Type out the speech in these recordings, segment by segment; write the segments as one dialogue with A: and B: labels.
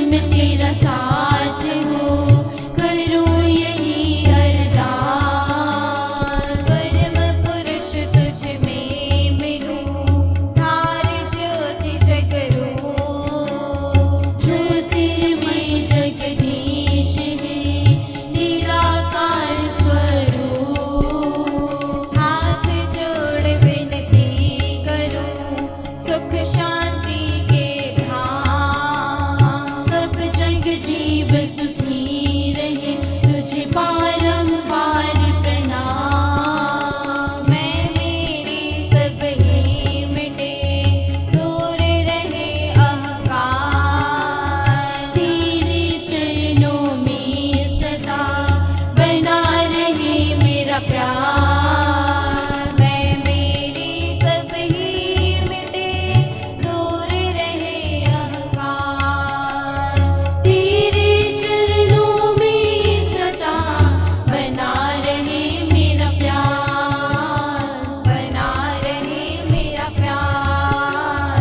A: हरदम तेरा साथ हो, करूं यही अरदास।
B: परम पुरुष तुझ में मिलूं, धार ज्योति जगरूं।
A: ज्योतिर्मय जगदीश है निराकार स्वरूप।
B: हाथ जोड़ विनती करूं, सुख शांति के धाम।
A: सब जग जीव सुखी रहे, तुझे बारंबार प्रणाम।
B: मैं मेरी सब ही मिटे, दूर रहे अहंकार।
A: तेरे चरणों में सदा बना रहे मेरा प्यार।
B: मैं मेरी सब ही मिटे, दूर रहे अहंकार।
A: तेरे चरणों में सदा बना रहे मेरा प्यार,
B: बना रहे मेरा प्यार,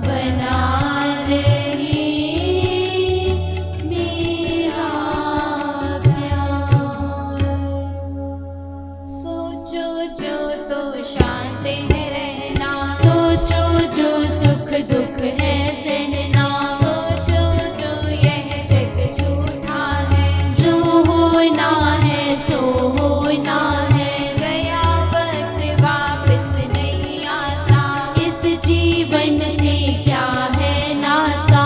A: बना रहे मेरा प्यार।
B: सोचो जो तो शांत है रहना,
A: सोचो जो सुख दुख है सहना,
B: सोचो जो यह जग झूठा है।
A: जो होना है सो होना है,
B: गया वक्त वापस नहीं आता,
A: इस जीवन से क्या है नाता।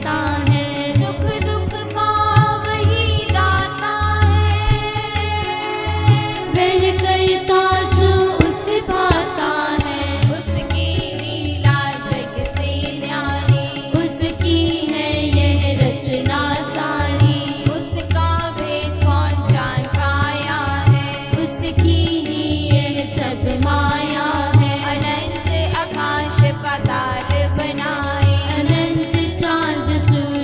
A: रहता है।
B: सुख दुख का वही दाता है,
A: वह करता जो उसे भाता है।
B: उसकी लीला जग से न्यारी,
A: उसकी है यह रचना सारी।
B: उसका भेद कौन जान पाया है,
A: उसकी ही यह सब माया है।
B: अनंत आकाश पाताल बनाए,
A: अनंत चांद सूरज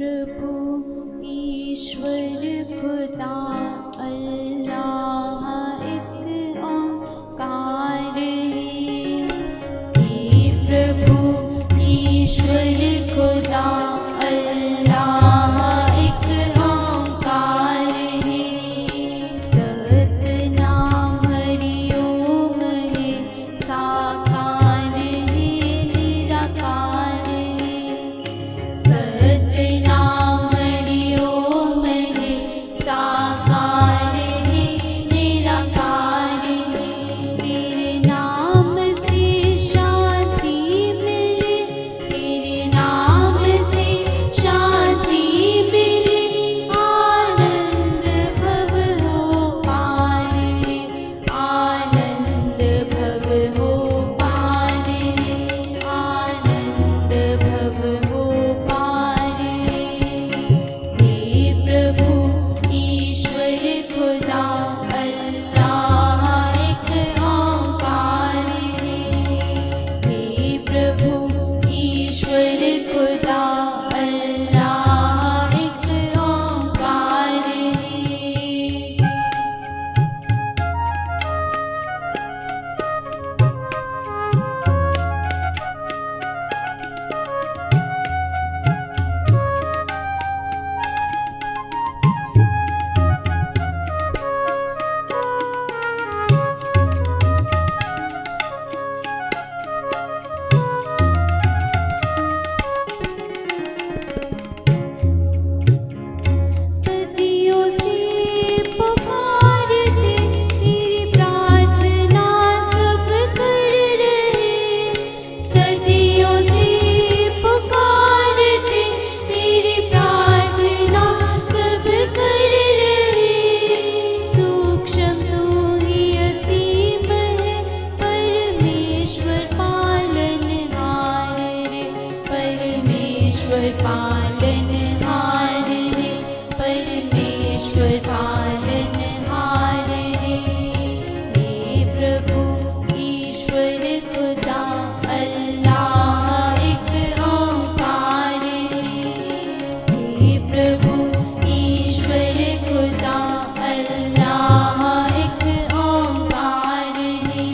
A: प्रभु ईश्वर खुदा अल्लाह एक ओंकार है। हे प्रभु ईश्वर खुदा अल्लाह एक ओंकार है। सतनाम हरि ओम है, साकार है निराकार है। सतनाम हरि ओम है, साकार है निराकार है। तेरे नाम से शांति मिले, तेरे नाम से शांति मिले। आनंद भव हो पार है, आनंद भव हो पार है, आनंद भव हो पार है। हे प्रभु ईश्वर खुदा अल्लाह एक ओंकार है। हे प्रभु ईश्वर खुदा अल्लाह एक ओंकार है। सदियों से पुकारते तेरी प्रार्थना सब कर रहे। सदियों से पुकारते तेरी प्रार्थना सब कर रहे। सूक्ष्म तू ही असीम है, परमेश्वर पालनहार रे। परमेश्वर पालनहार रे, परमेश्वर पालनहार रे। हे प्रभु ईश्वर खुदा अल्लाह एक ओंकार है। हे प्रभु ईश्वर खुदा अल्लाह एक ओंकार है।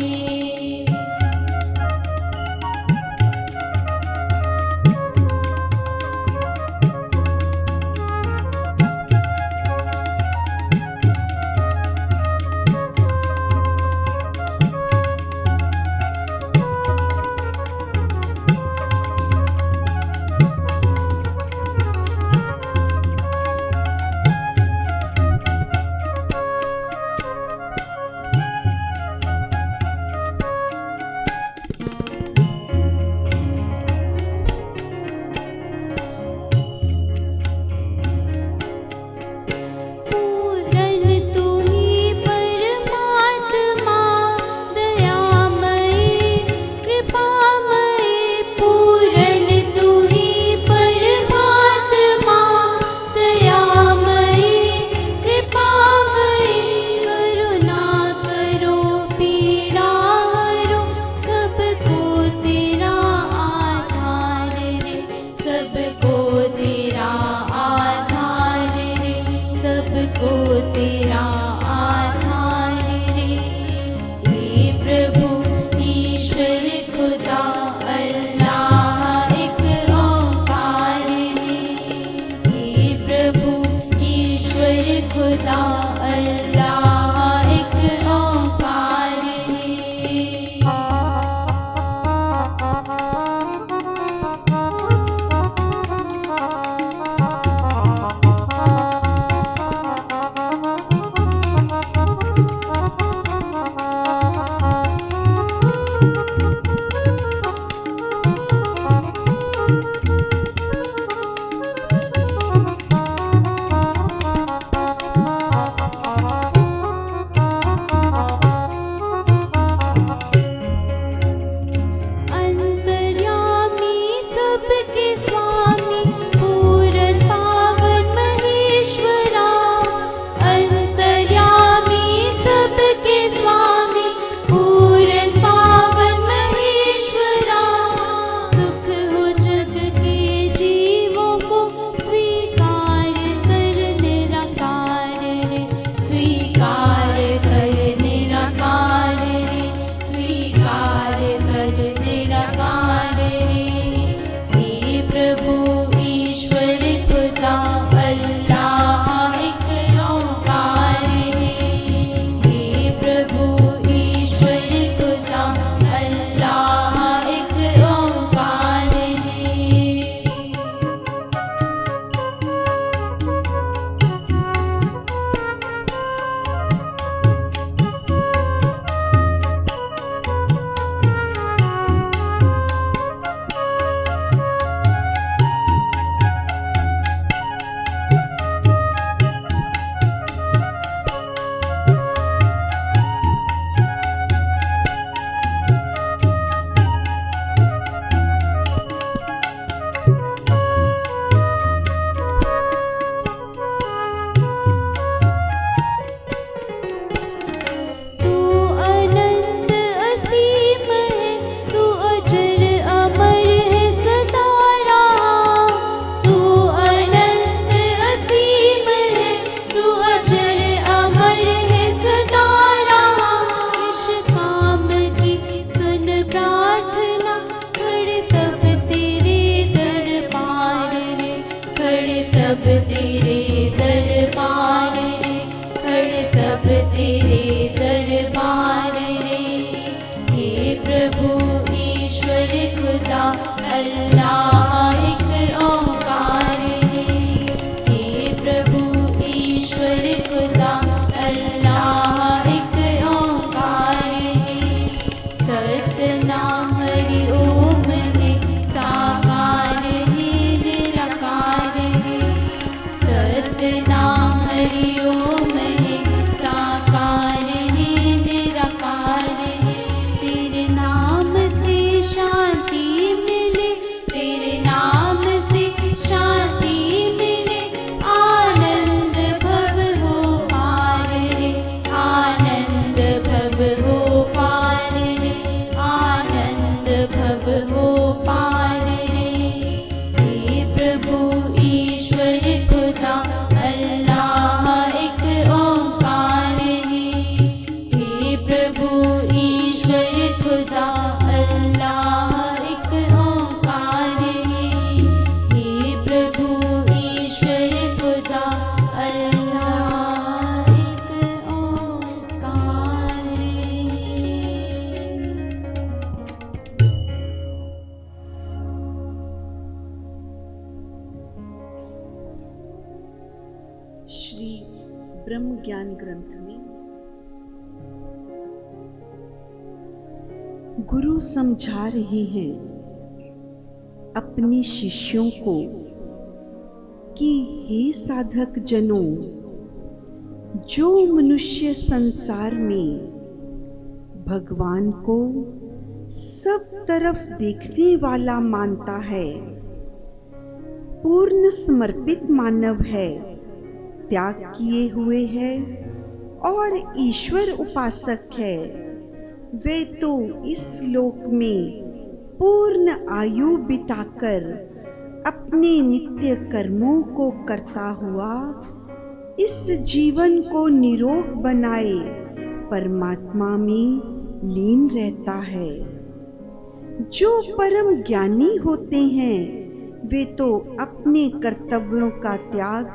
A: पूरन तू ही परमात्मा, दयामय कृपामय। पूरन तू ही परमात्मा, दयामय कृपामय। करुणा करो पीड़ा हरो, सबको तेरा आधार रे। सबको तेरा आधार रे, सबको तेरा आधार रे। हे प्रभु ईश्वर खुदा अल्लाह एक ओंकार है। हे प्रभु ईश्वर खुदा अल्लाह एक ओंकार है। सब तेरे दरबार रे, खड़े सब तेरे दरबार रे। हे प्रभु ईश्वर खुदा अल्लाह एक ओंकार है। हे प्रभु ईश्वर खुदा अल्लाह एक ओंकार है। सतनाम हरि ओम है, साकार है निराकार है। सतनाम हरि ओम है, साकार है निराकार है। तेरे नाम से शांति मिले, तेरे नाम से शांति मिले। आनंद भव हो पार रे, आनंद भव हो पार रे, आनंद भव हो पार रे। हे प्रभु ईश्वर खुदा अल्लाह एक ओंकार है। हे प्रभु ईश्वर खुदा अल्लाह एक ओंकार है। हे प्रभु ईश्वर खुदा अल्लाह एक ओंकार है।
C: श्री ब्रह्म ज्ञान ग्रंथ में गुरु समझा रहे हैं अपने शिष्यों को कि हे साधक जनों, जो मनुष्य संसार में भगवान को सब तरफ देखने वाला मानता है, पूर्ण समर्पित मानव है, त्याग किए हुए है और ईश्वर उपासक है, वे तो इस लोक में पूर्ण आयु बिताकर अपने नित्य कर्मों को करता हुआ इस जीवन को निरोग बनाए परमात्मा में लीन रहता है। जो परम ज्ञानी होते हैं वे तो अपने कर्तव्यों का त्याग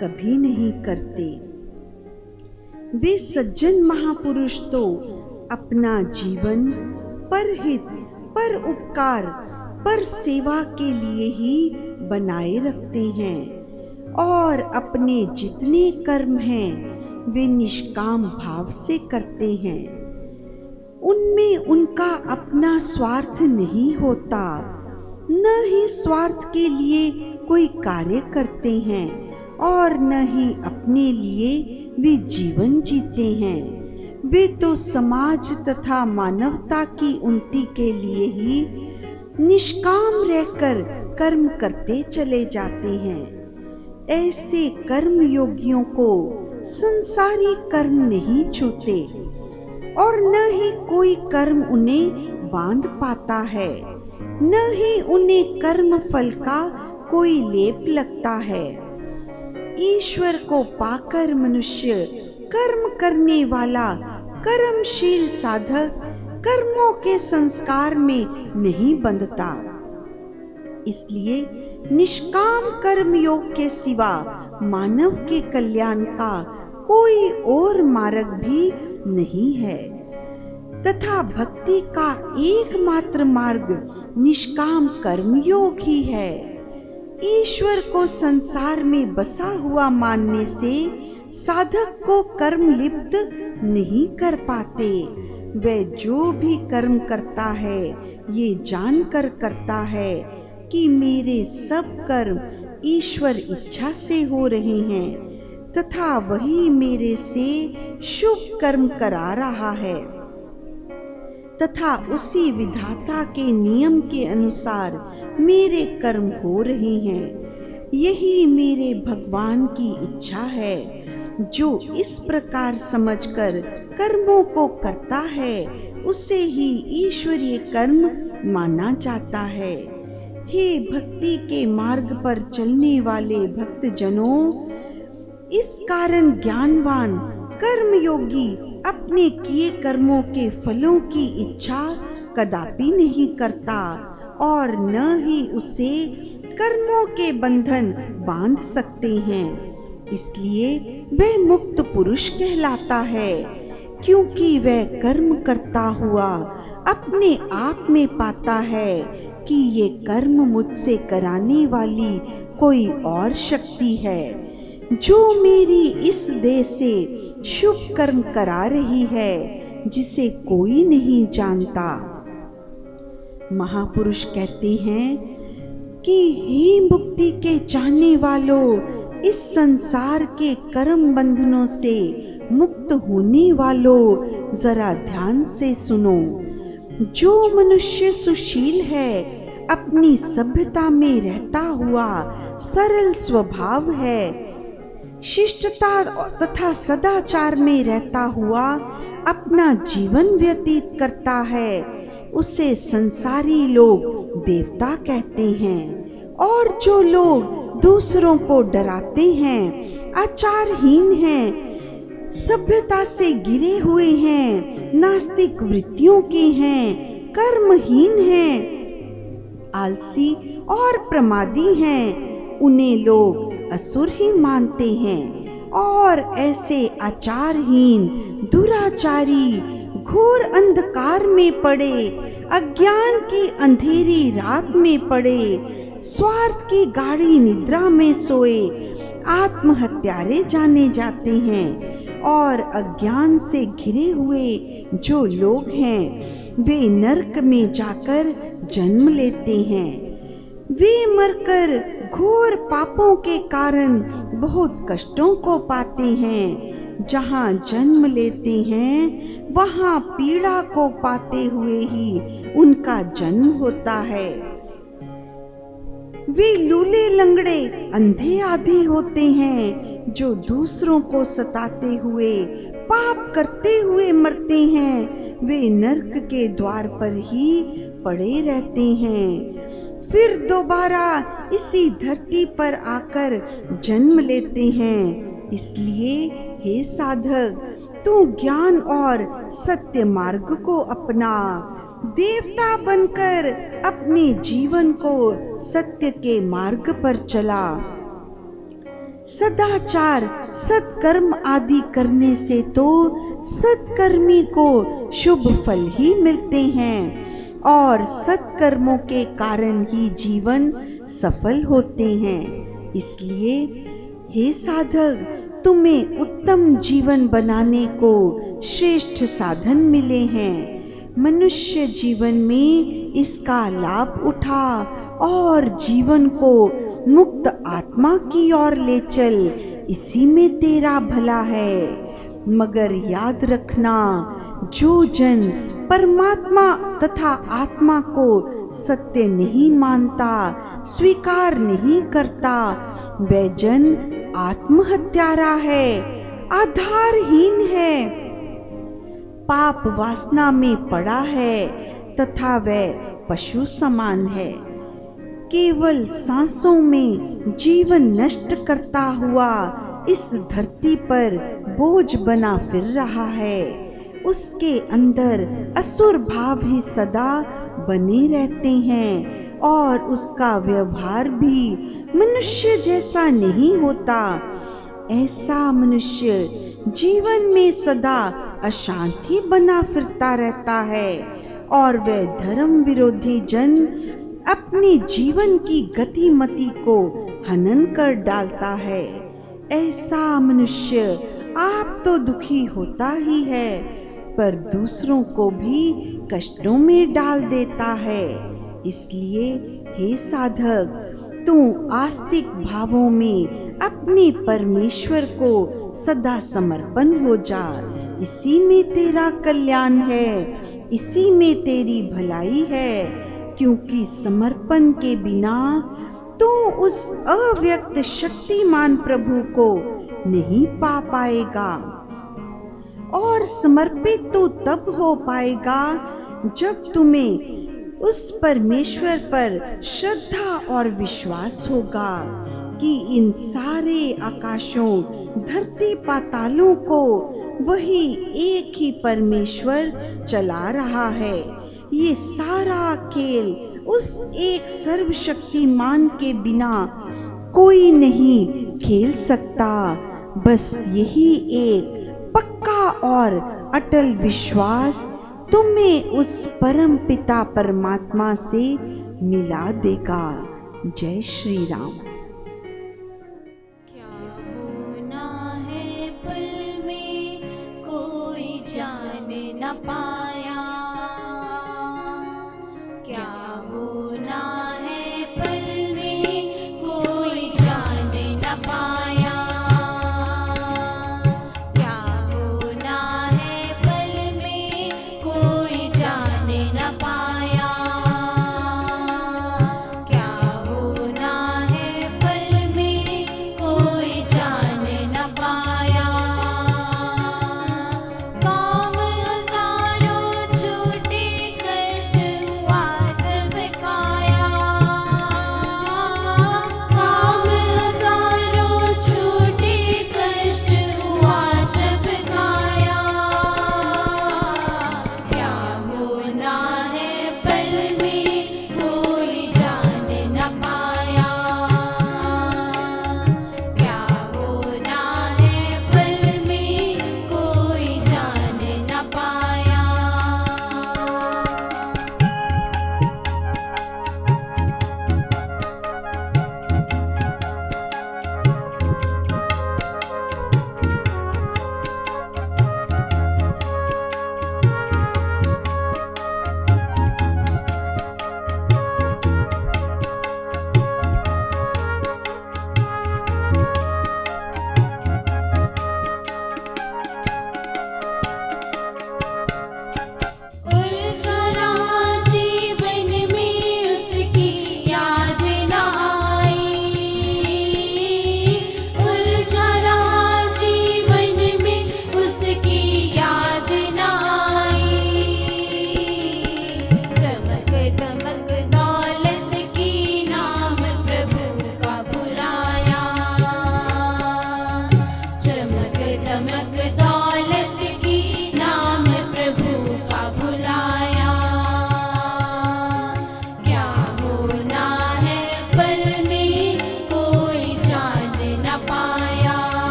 C: कभी नहीं करते। वे सज्जन महापुरुष तो अपना जीवन परहित, पर उपकार, पर सेवा के लिए ही बनाए रखते हैं और अपने जितने कर्म हैं वे निष्काम भाव से करते हैं। उनमें उनका अपना स्वार्थ नहीं होता, न ही स्वार्थ के लिए कोई कार्य करते हैं और न ही अपने लिए वे जीवन जीते हैं। वे तो समाज तथा मानवता की उन्नति के लिए ही निष्काम रहकर कर्म करते चले जाते हैं। ऐसे कर्म योगियों को संसारी कर्म नहीं छूते और न ही कोई कर्म उन्हें बांध पाता है, न ही उन्हें कर्म फल का कोई लेप लगता है। ईश्वर को पाकर मनुष्य कर्म करने वाला कर्मशील साधक कर्मों के संस्कार में नहीं बंधता। इसलिए निष्काम कर्म योग के सिवा मानव के कल्याण का कोई और मार्ग भी नहीं है तथा भक्ति का एकमात्र मार्ग निष्काम कर्म योग ही है। ईश्वर को संसार में बसा हुआ मानने से साधक को कर्म लिप्त नहीं कर पाते। वह जो भी कर्म करता है ये जानकर करता है कि मेरे सब कर्म ईश्वर इच्छा से हो रहे हैं तथा वही मेरे से शुभ कर्म करा रहा है तथा उसी विधाता के नियम के अनुसार मेरे कर्म हो रहे हैं। यही मेरे भगवान की इच्छा है। जो इस प्रकार समझकर कर्मों को करता है उसे ही ईश्वरीय कर्म माना जाता है। हे भक्ति के मार्ग पर चलने वाले भक्त जनों, इस कारण ज्ञानवान कर्मयोगी अपने किए कर्मों के फलों की इच्छा कदापि नहीं करता और न ही उसे कर्मों के बंधन बांध सकते हैं। इसलिए वह मुक्त पुरुष कहलाता है, क्योंकि वह कर्म करता हुआ अपने आप में पाता है कि ये कर्म मुझसे कराने वाली कोई और शक्ति है, जो मेरी इस देह से शुभ कर्म करा रही है, जिसे कोई नहीं जानता। महापुरुष कहते हैं कि हे मुक्ति के चाहने वालों, इस संसार के कर्म बंधनों से मुक्त होने वालों, जरा ध्यान से सुनो। जो मनुष्य सुशील है, अपनी सभ्यता में रहता हुआ सरल स्वभाव है, शिष्टता तथा सदाचार में रहता हुआ अपना जीवन व्यतीत करता है, उसे संसारी लोग देवता कहते हैं। और जो लोग दूसरों को डराते हैं, आचारहीन हैं, सभ्यता से गिरे हुए हैं, नास्तिक वृत्तियों के हैं, कर्महीन हैं, आलसी और प्रमादी हैं, उन्हें लोग असुर ही मानते हैं। और ऐसे आचारहीन, दुराचारी, घोर अंधकार में पड़े, अज्ञान की अंधेरी रात में पड़े, स्वार्थ की गाढ़ी निद्रा में सोए आत्महत्यारे जाने जाते हैं। और अज्ञान से घिरे हुए जो लोग हैं, वे नरक में जाकर जन्म लेते हैं। वे मरकर घोर पापों के कारण बहुत कष्टों को पाते हैं। जहाँ जन्म लेते हैं, वहाँ पीड़ा को पाते हुए ही उनका जन्म होता है। वे लूले लंगड़े, अंधे आधे होते हैं, जो दूसरों को सताते हुए, पाप करते हुए मरते हैं। वे नरक के द्वार पर ही पड़े रहते हैं, फिर दोबारा इसी धरती पर आकर जन्म लेते हैं। इसलिए हे साधक, तू ज्ञान और सत्य मार्ग को अपना, देवता बनकर अपने जीवन को सत्य के मार्ग पर चला। सदाचार, सत्कर्म आदि करने से तो सत्कर्मी को शुभ फल ही मिलते हैं, और सत्कर्मों के कारण ही जीवन सफल होते हैं। इसलिए हे साधक, तुम्हें उत्तम जीवन बनाने को श्रेष्ठ साधन मिले हैं। मनुष्य जीवन में इसका लाभ उठा और जीवन को मुक्त आत्मा की ओर ले चल, इसी में तेरा भला है। मगर याद रखना, जो जन परमात्मा तथा आत्मा को सत्य नहीं मानता, स्वीकार नहीं करता, वह जन आत्महत्यारा है, आधारहीन है, पाप वासना में पड़ा है तथा वह पशु समान है। केवल सांसों में जीवन नष्ट करता हुआ इस धरती पर बोझ बना फिर रहा है। उसके अंदर असुर भाव ही सदा बने रहते हैं और उसका व्यवहार भी मनुष्य जैसा नहीं होता। ऐसा मनुष्य जीवन में सदा अशांति बना फिरता रहता है और वह धर्म विरोधी जन अपने जीवन की गतिमति को हनन कर डालता है। ऐसा मनुष्य आप तो दुखी होता ही है, पर दूसरों को भी कष्टों में डाल देता है। इसलिए हे साधक, तू आस्तिक भावों में अपने परमेश्वर को सदा समर्पण हो जा। इसी में तेरा कल्याण है, इसी में तेरी भलाई है, क्योंकि समर्पण के बिना तू उस अव्यक्त शक्तिमान प्रभु को नहीं पा पाएगा। और समर्पित तो तब हो पाएगा जब तुम्हें उस परमेश्वर पर श्रद्धा और विश्वास होगा कि इन सारे आकाशों, धरती, पातालों को वही एक ही परमेश्वर चला रहा है। ये सारा खेल उस एक सर्वशक्तिमान के बिना कोई नहीं खेल सकता। बस यही एक पक्का और अटल विश्वास तुम्हें उस परम पिता परमात्मा से मिला देगा। जय श्री राम।
B: क्या होना है पल में कोई जान न पाया, क्या होना है पल में कोई जान न पाया, क्या होना है पल में कोई जान न पाया, क्या होना है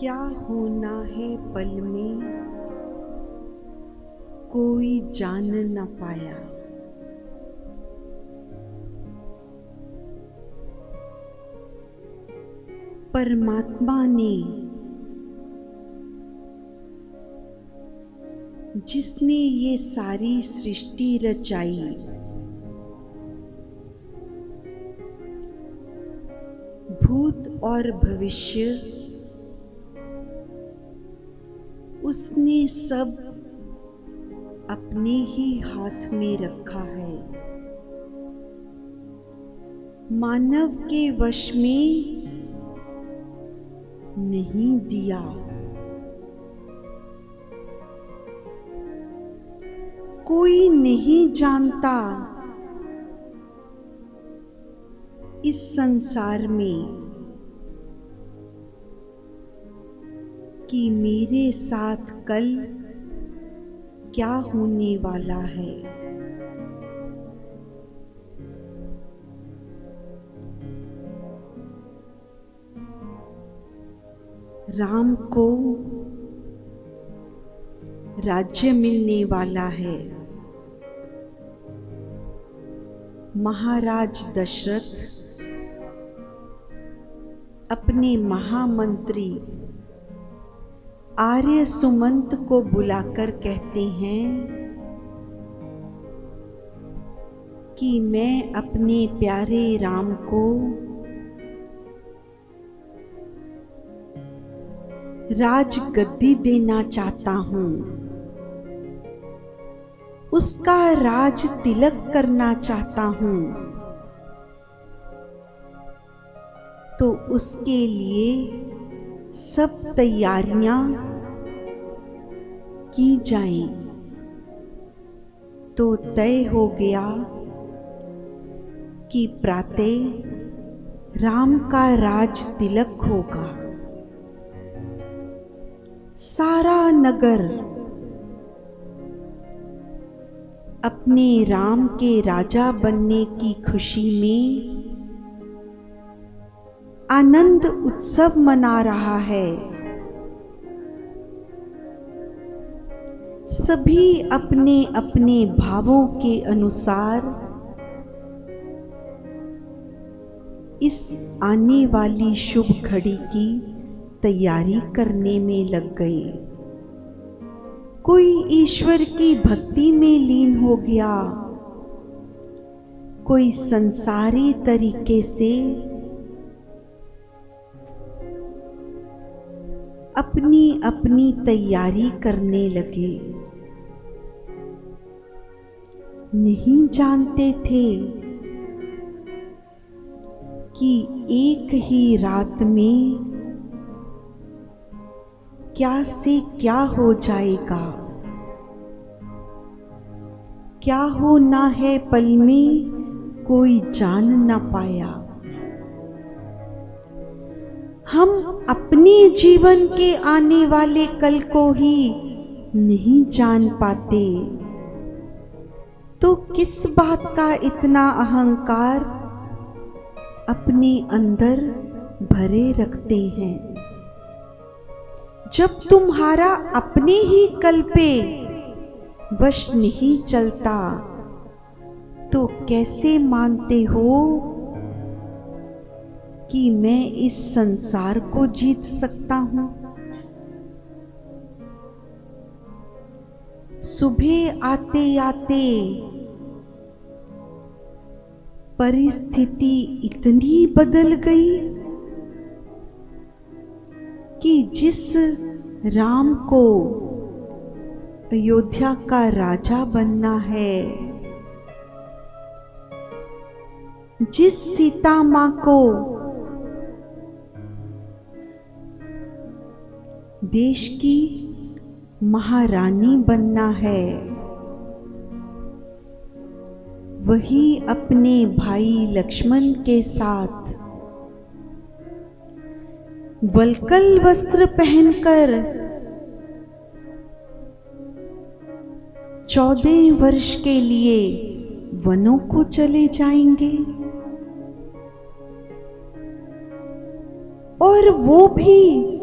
C: क्या होना है पल में कोई जान न पाया। परमात्मा ने, जिसने ये सारी सृष्टि रचाई, भूत और भविष्य, उसने सब अपने ही हाथ में रखा है। मानव के वश में नहीं दिया। कोई नहीं जानता इस संसार में कि मेरे साथ कल क्या होने वाला है। राम को राज्य मिलने वाला है। महाराज दशरथ अपने महामंत्री आर्य सुमंत को बुलाकर कहते हैं कि मैं अपने प्यारे राम को राजगद्दी देना चाहता हूं, उसका राज तिलक करना चाहता हूं। तो उसके लिए सब तैयारियां की जाएं। तो तय हो गया कि प्रातः राम का राज तिलक होगा। सारा नगर अपने राम के राजा बनने की खुशी में आनंद उत्सव मना रहा है। सभी अपने अपने भावों के अनुसार इस आने वाली शुभ घड़ी की तैयारी करने में लग गए। कोई ईश्वर की भक्ति में लीन हो गया, कोई संसारी तरीके से अपनी अपनी तैयारी करने लगे। नहीं जानते थे कि एक ही रात में क्या से क्या हो जाएगा। क्या होना है पल में कोई जान ना पाया। हम अपने जीवन के आने वाले कल को ही नहीं जान पाते, तो किस बात का इतना अहंकार अपने अंदर भरे रखते हैं। जब तुम्हारा अपने ही कल पे वश नहीं चलता, तो कैसे मानते हो कि मैं इस संसार को जीत सकता हूं। सुबह आते आते परिस्थिति इतनी बदल गई कि जिस राम को अयोध्या का राजा बनना है, जिस सीता मां को देश की महारानी बनना है, वही अपने भाई लक्ष्मण के साथ वल्कल वस्त्र पहनकर 14 वर्ष के लिए वनों को चले जाएंगे। और वो भी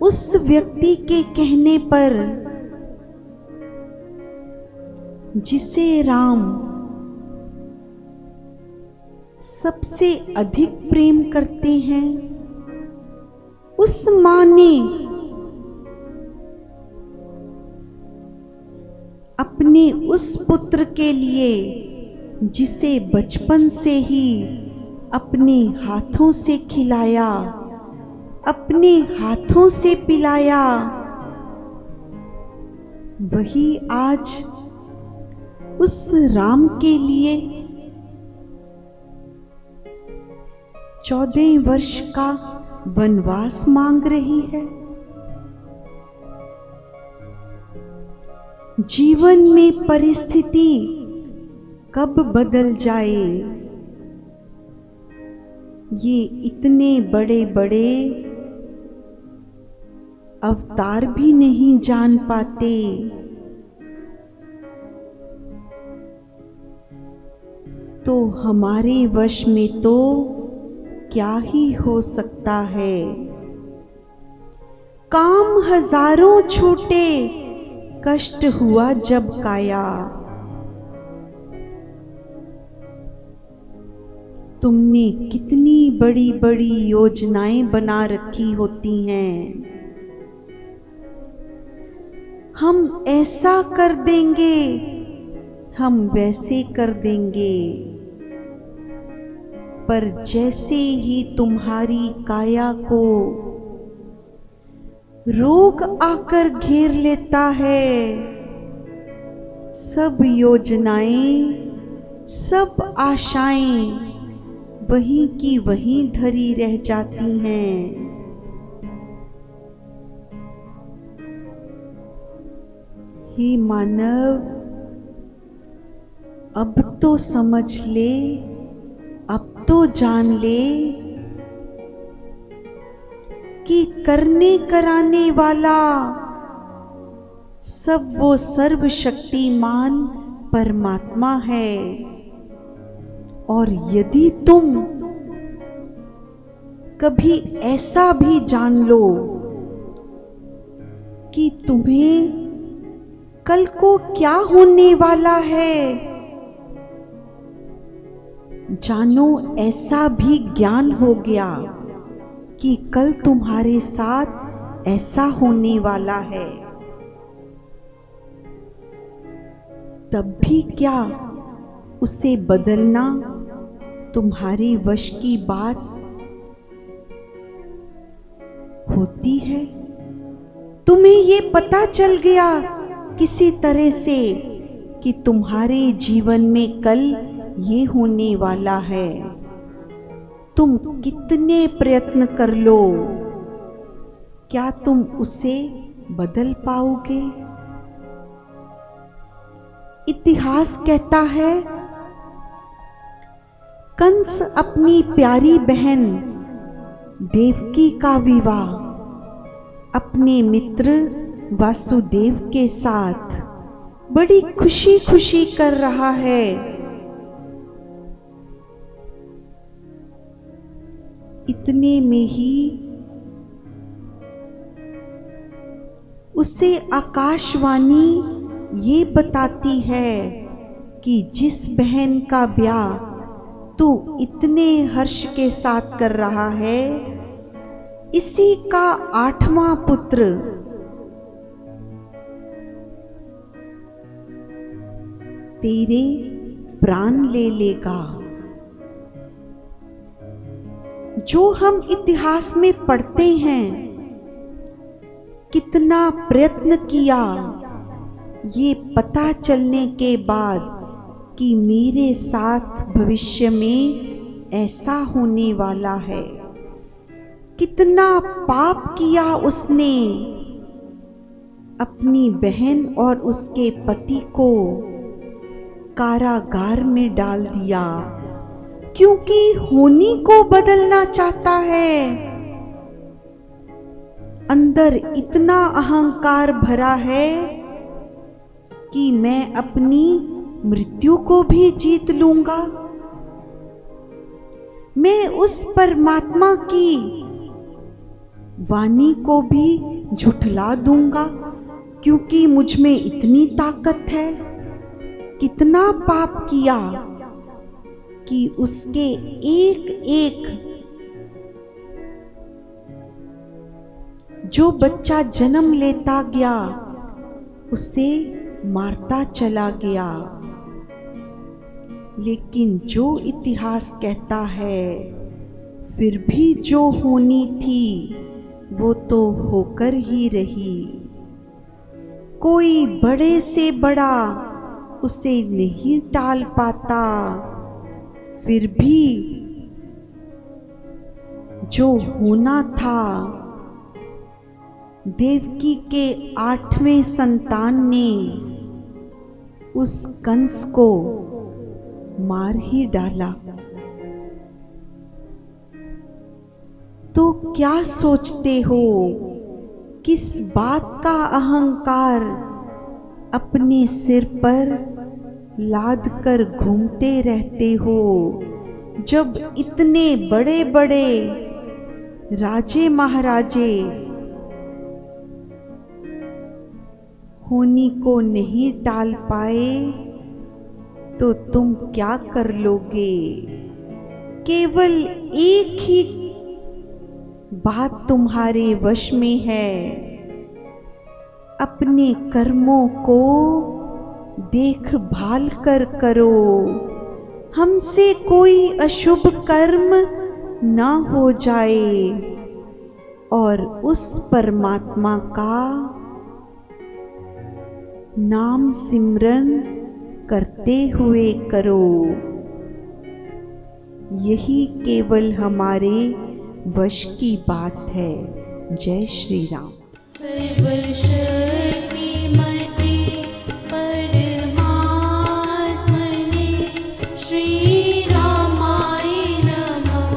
C: उस व्यक्ति के कहने पर जिसे राम सबसे अधिक प्रेम करते हैं, उस मां ने अपने उस पुत्र के लिए, जिसे बचपन से ही अपने हाथों से खिलाया, अपने हाथों से पिलाया, वही आज उस राम के लिए 14 वर्ष का वनवास मांग रही है। जीवन में परिस्थिति कब बदल जाए, ये इतने बड़े बड़े अवतार भी नहीं जान पाते। तो हमारे वश में तो क्या ही हो सकता है। काम हजारों छूटे, कष्ट हुआ जब काया। तुमने कितनी बड़ी बड़ी योजनाएं बना रखी होती हैं, हम ऐसा कर देंगे, हम वैसे कर देंगे, पर जैसे ही तुम्हारी काया को रोग आकर घेर लेता है, सब योजनाएं, सब आशाएं वहीं की वहीं धरी रह जाती हैं। हे मानव, अब तो समझ ले, अब तो जान ले कि करने कराने वाला सब वो सर्वशक्तिमान परमात्मा है। और यदि तुम कभी ऐसा भी जान लो कि तुम्हें कल को क्या होने वाला है, जानो ऐसा भी ज्ञान हो गया कि कल तुम्हारे साथ ऐसा होने वाला है, तब भी क्या उसे बदलना तुम्हारे वश की बात होती है? तुम्हें ये पता चल गया किसी तरह से कि तुम्हारे जीवन में कल ये होने वाला है, तुम कितने प्रयत्न कर लो, क्या तुम उसे बदल पाओगे? इतिहास कहता है, कंस अपनी प्यारी बहन देवकी का विवाह अपने मित्र वासुदेव के साथ बड़ी खुशी खुशी कर रहा है। इतने में ही उसे आकाशवाणी ये बताती है कि जिस बहन का ब्याह तू इतने हर्ष के साथ कर रहा है, इसी का 8वां पुत्र तेरे प्राण ले लेगा। जो हम इतिहास में पढ़ते हैं, कितना प्रयत्न किया ये पता चलने के बाद कि मेरे साथ भविष्य में ऐसा होने वाला है। कितना पाप किया उसने, अपनी बहन और उसके पति को कारागार में डाल दिया, क्योंकि होनी को बदलना चाहता है। अंदर इतना अहंकार भरा है कि मैं अपनी मृत्यु को भी जीत लूंगा। मैं उस परमात्मा की वाणी को भी झुठला दूंगा, क्योंकि मुझ में इतनी ताकत है। कितना पाप किया कि उसके एक एक जो बच्चा जन्म लेता गया उसे मारता चला गया। लेकिन जो इतिहास कहता है, फिर भी जो होनी थी वो तो होकर ही रही। कोई बड़े से बड़ा उसे नहीं टाल पाता। फिर भी जो होना था, देवकी के 8वें संतान ने उस कंस को मार ही डाला। तो क्या सोचते हो, किस बात का अहंकार अपने सिर पर लाद कर घूमते रहते हो, जब इतने बड़े बड़े राजे महाराजे होनी को नहीं टाल पाए, तो तुम क्या कर लोगे। केवल एक ही बात तुम्हारे वश में है, अपने कर्मों को देखभाल कर करो। हमसे कोई अशुभ कर्म ना हो जाए और उस परमात्मा का नाम सिमरन करते हुए करो। यही केवल हमारे वश की बात है। जय श्री राम।
A: सर्वशक्तिमते परमात्मने श्री रामाय नमः।